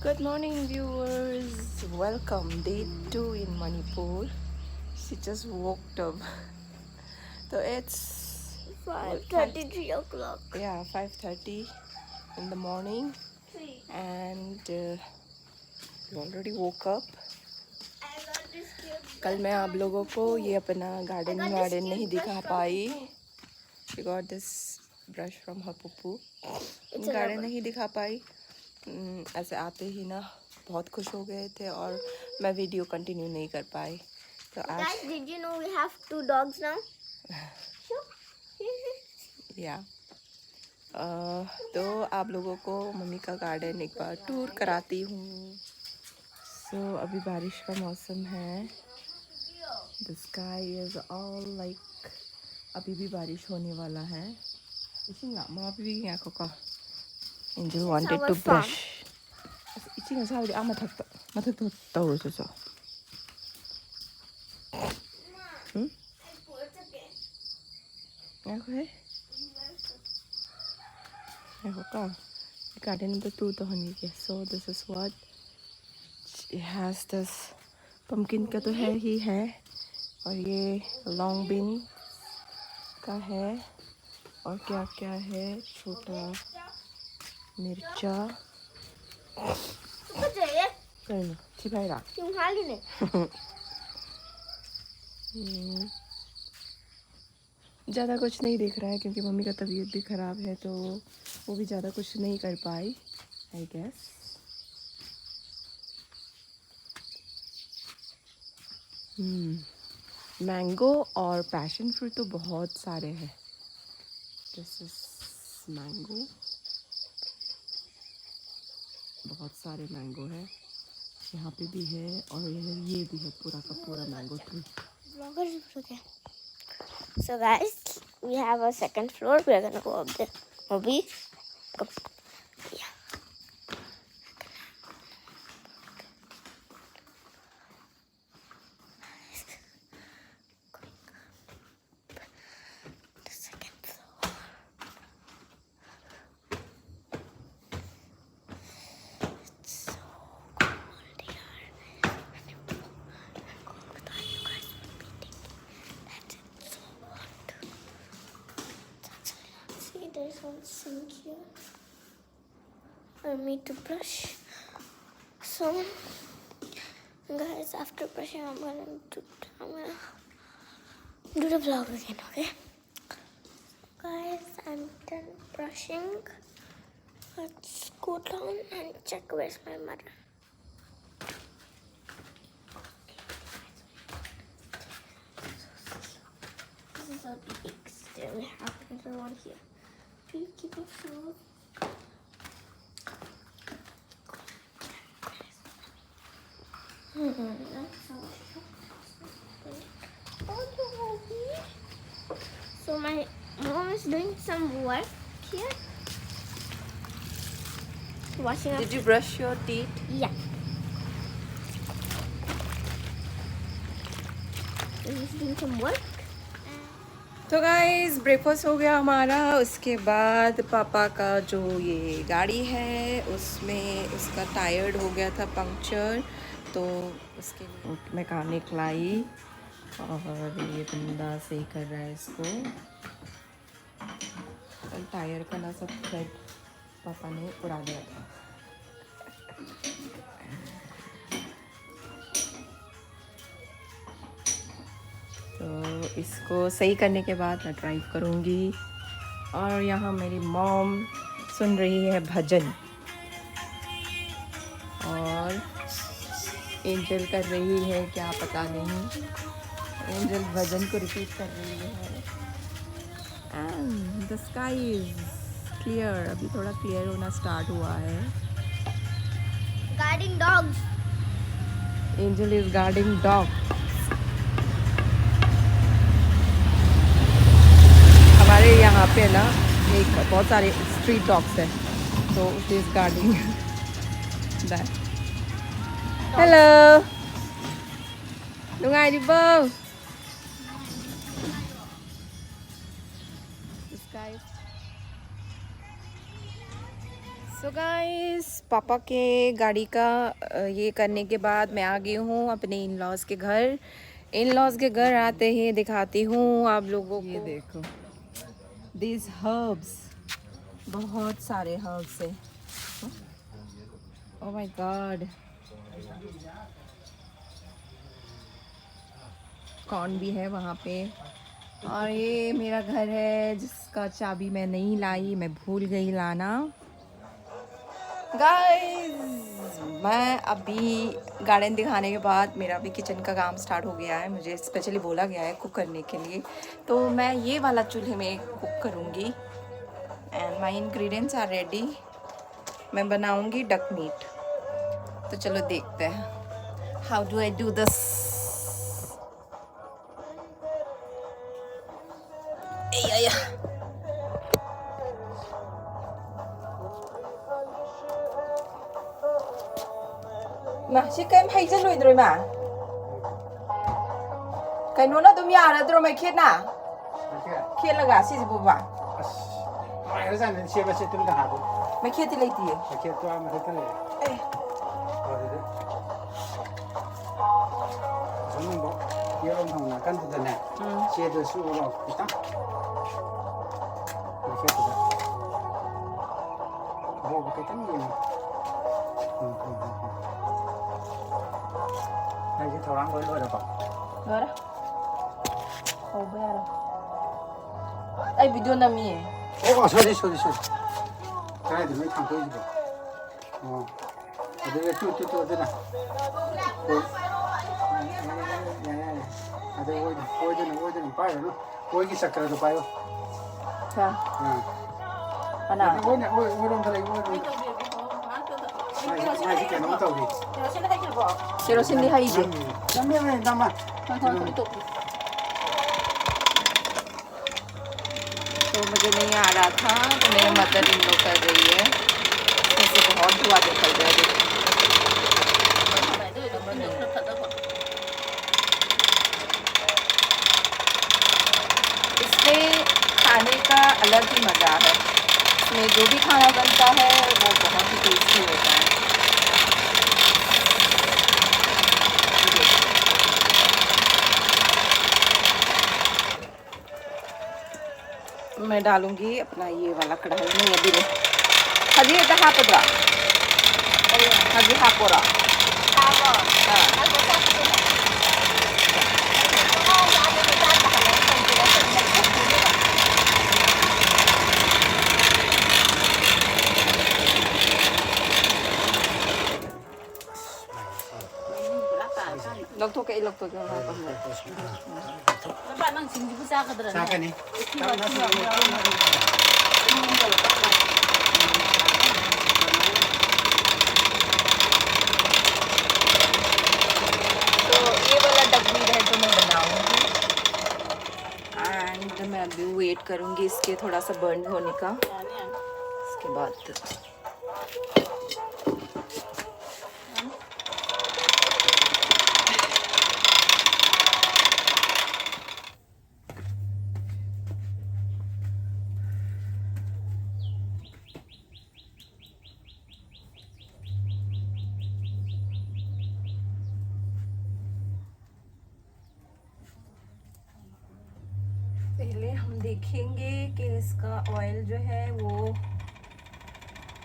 Good morning, viewers. Welcome, day 2 in Manipur. She just woke up. So it's 5:33 o'clock. yeah, 5:30 in the morning, and we already woke up. I got this cute कल मैं आप लोगों को ये अपना garden warden नहीं दिखा पाई. She got this brush from her pupu. It's a garden rubber. नहीं दिखा पाई. ऐसे आते ही ना बहुत खुश हो गए थे और मैं वीडियो कंटिन्यू नहीं कर पाई. तो आज Guys, did you know we have 2 dogs now? या तो आप लोगों को मम्मी का गार्डन एक बार टूर कराती हूँ. सो अभी बारिश का मौसम है. The sky is all like अभी भी बारिश होने वाला है. इचिंग ला ममा भी आखो का इंजल wanted our to farm. Brush. Itching साब디 आ मथक तौरसो. आखो है आखो का गार्डन में तो तू हनी के. So this is what it has this pumpkin का तो है ही है और ये लॉन्ग बीन का है और क्या क्या है. छोटा मिर्चा करना छिपाएगा. ज़्यादा कुछ नहीं दिख रहा है क्योंकि मम्मी का तबीयत भी ख़राब है तो वो भी ज़्यादा कुछ नहीं कर पाई आई गेस. मैंगो और पैशन फ्रूट तो बहुत सारे हैं. This is mango. बहुत सारे मैंगो है यहाँ पे भी है और ये भी है पूरा का पूरा mango tree. So guys, we have a second floor. We are gonna go up there. Maybe. Yeah. The second floor. It's so cold here. I thought you guys would be thinking that it's so hot. See, there's one sink here. I need to brush. So, guys, after brushing, I'm gonna do the vlog again, okay? Guys, I'm done brushing. Let's go down and check where's my mother. This is a big stair. We have another one here. Please keep it slow. So my mom is doing some work here. Washing up. Did you brush your teeth? Yeah. He's doing some work. तो guys breakfast हो गया हमारा. उसके बाद पापा का जो ये गाड़ी है उसमें उसका टायर्ड हो गया था पंक्चर तो उसके लिए मैकेनिक लाई और ये बंदा सही कर रहा है इसको. टायर का ना सब थ्रेड पापा ने उड़ा दिया था. तो इसको सही करने के बाद मैं ड्राइव करूँगी. और यहाँ मेरी मॉम सुन रही है भजन और एंजल कर रही है क्या पता नहीं. एंजल भजन को रिपीट कर रही है. And the sky is clear. अभी थोड़ा क्लियर होना स्टार्ट हुआ है. Guarding dogs. Angel is guarding dog. हमारे यहाँ पे ना एक बहुत सारे स्ट्रीट डॉग्स हैं तो it is guarding that. Hello Nungairibo. So guys, पापा के गाड़ी का ये करने के बाद मैं आ गई हूँ अपने इन लॉज के घर। इन लॉज के घर आते ही दिखाती हूँ आप लोगों को। ये देखो, दिस हर्ब्स, बहुत सारे हर्ब्स है। ओह माय गॉड, कौन भी है वहाँ पे। और ये मेरा घर है जिसका चाबी मैं नहीं लाई, मैं भूल गई लाना। गाइस, मैं अभी गार्डन दिखाने के बाद मेरा अभी किचन का काम स्टार्ट हो गया है। मुझे स्पेशली बोला गया है कुक करने के लिए, तो मैं ये वाला चूल्हे में कुक करूँगी। And my ingredients are ready. मैं बनाऊँगी डक मीट। तो चलो देखते हैं how do I do this. मा 시kem 하이젤로이드로 마. 그노나 좀 야라드로 마 켰나? 켰라가 시지부 봐. Ai ra nên xe ba xe tum da ha bu. 마 켰디 레이디. Ba ke to ma ta le. 에. Giống bộ kia ông hồng là căn từ này. Xe từ su rồi thì tắt. Xe từ đó. Bộ cái tấm gì này. Đây cái thầu lắng với được không? Rồi đó. Không biết đâu. Ai video 남이. sorry. cái này thì mới thằng tôi gì vậy? Ở đây là tôi đây này. Ada ôi đây này bay rồi nó. Ôi cái sạc rồi bay rồi. 자. 하나. ôi đông thầy ôi. Mai cái nó tàu đi. 제로 신리 하이지. Năm năm. तो मुझे नहीं आ रहा था, तो मेरे mother in लोग कर रही है। इससे बहुत धुआं निकल रहा है। इसमें खाने का अलग ही मज़ा है। इसमें जो भी खाना बनता है वो बहुत ही टेस्टी होता है। मैं डालूंगी अपना ये वाला कढ़ाई में। अभी नहीं, हजी এটা হাপদরা, हजी हापोरा। lộc thôi cái lộc thôi cho nó còn người. bạn đang chính bữa ra cái đó Sao cái này? तो ये वाला डबली है जो मैं बनाऊंगी। एंड मैं अभी वेट करूंगी इसके थोड़ा सा बर्न होने का। इसके बाद पहले हम देखेंगे कि इसका ऑयल जो है वो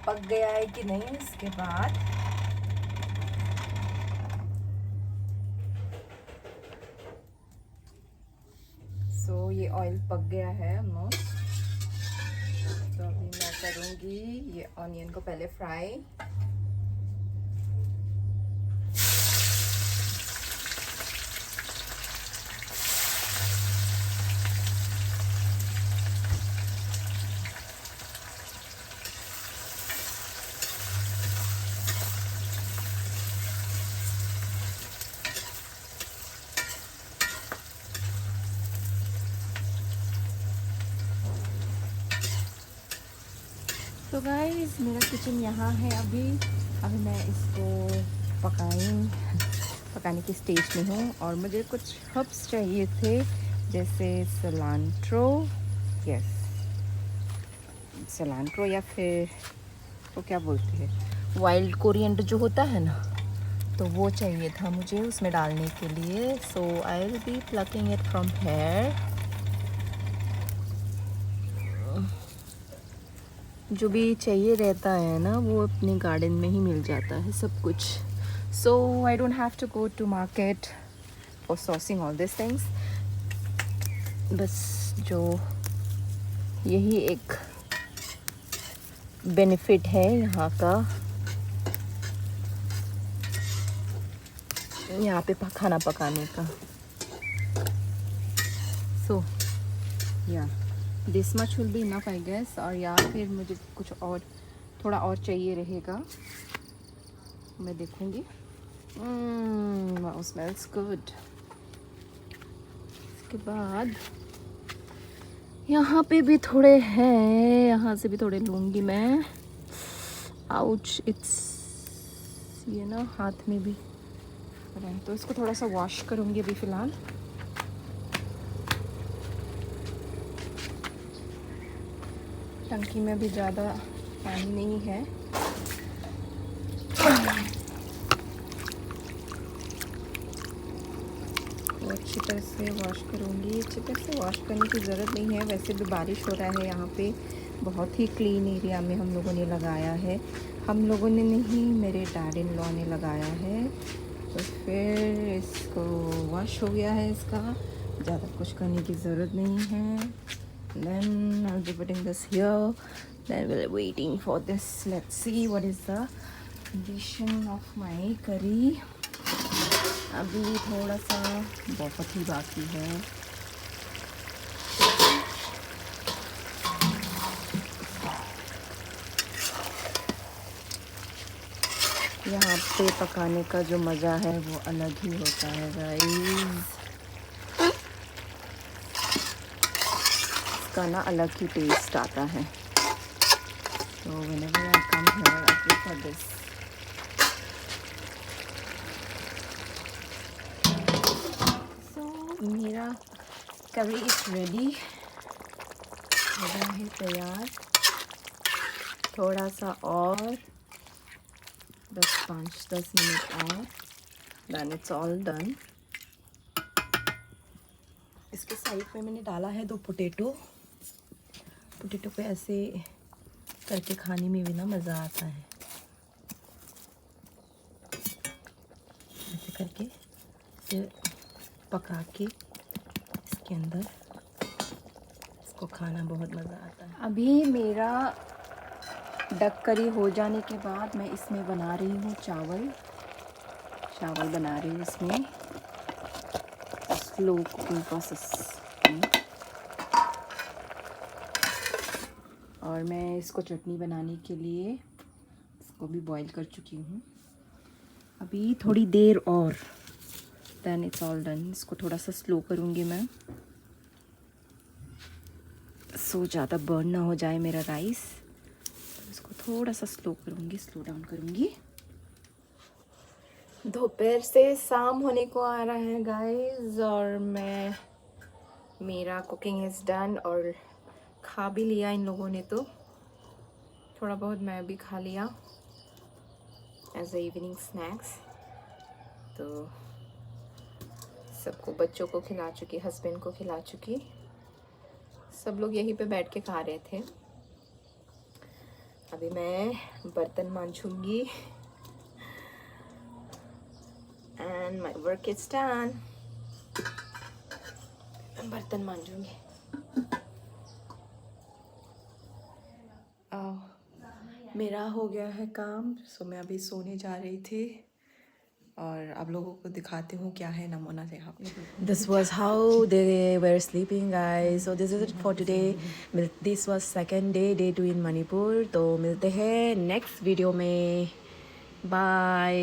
पक गया है कि नहीं। इसके बाद ये ऑयल पक गया है ऑलमोस्ट। तो अभी मैं करूँगी ये ऑनियन को पहले फ्राई। तो गाइस, मेरा किचन यहाँ है। अभी मैं इसको पकाने की स्टेज में हूँ और मुझे कुछ हर्ब्स चाहिए थे, जैसे सिलांट्रो, यस सिलांट्रो या फिर वो क्या बोलते हैं, वाइल्ड कोरिएंडर जो होता है ना, तो वो चाहिए था मुझे उसमें डालने के लिए. So I will be plucking it from here. जो भी चाहिए रहता है ना वो अपने गार्डन में ही मिल जाता है सब कुछ. So I don't have to go to market for sourcing all this things. बस जो यही एक बेनिफिट है यहाँ का, यहाँ पे खाना पकाने का. So yeah this much will be enough I guess. और या फिर मुझे कुछ और थोड़ा और चाहिए रहेगा, मैं देखूँगी. Wow, smells good. इसके बाद यहाँ पे भी थोड़े हैं, यहाँ से भी थोड़े लूँगी मैं. आउच, इट्स ये ना हाथ में भी, तो इसको थोड़ा सा वॉश करूँगी अभी फ़िलहाल. टंकी में भी ज़्यादा पानी नहीं है. तो अच्छी तरह से वॉश करूँगी. अच्छी तरह से वॉश करने की ज़रूरत नहीं है, वैसे भी बारिश हो रहा है यहाँ पे. बहुत ही क्लीन एरिया में हम लोगों ने लगाया है. हम लोगों ने नहीं, मेरे डैड इन लॉ ने लगाया है. तो फिर इसको वॉश हो गया है, इसका ज़्यादा कुछ करने की ज़रूरत नहीं है. Then I'll be putting this here. Then we're waiting for this. Let's see what is the condition of my curry. अभी थोड़ा सा बहुत ही बाकी है. यहाँ पे पकाने का जो मज़ा है वो अलग ही होता है गाइस. इसका ना अलग ही टेस्ट आता है. तो whenever I come here I prefer this. So मेरा करी इज रेडी, हो गया है तैयार. थोड़ा सा और 5-10 मिनट और, then it's all done. इसके साइड में मैंने डाला है 2 पोटैटो. पोटैटो को ऐसे करके खाने में भी ना मज़ा आता है. ऐसे करके फिर पका के इसके अंदर इसको खाना बहुत मज़ा आता है. अभी मेरा डक करी हो जाने के बाद मैं इसमें बना रही हूँ चावल बना रही हूँ इसमें स्लो कुकिंग प्रोसेस में. और मैं इसको चटनी बनाने के लिए इसको भी बॉईल कर चुकी हूँ. अभी थोड़ी देर और, देन इट्स ऑल डन. इसको थोड़ा सा स्लो करूँगी मैं, सो ज़्यादा बर्न ना हो जाए मेरा राइस. इसको थोड़ा सा स्लो डाउन करूँगी. दोपहर से शाम होने को आ रहा है गाइस, और मेरा कुकिंग इज़ डन. और खा भी लिया इन लोगों ने, तो थोड़ा बहुत मैं भी खा लिया एज ए इवनिंग स्नैक्स. तो सबको, बच्चों को खिला चुकी, हस्बैंड को खिला चुकी. सब लोग यहीं पे बैठ के खा रहे थे. अभी मैं बर्तन मांजूंगी and my work is done. बर्तन मांजूंगी. मेरा हो गया है काम. सो मैं अभी सोने जा रही थी, और आप लोगों को दिखाती हूँ क्या है नमूना से यहाँ पे. This was how they were sleeping guys. So this is it for today. This was second day 2 इन मणिपुर. तो मिलते हैं नेक्स्ट वीडियो में. बाय.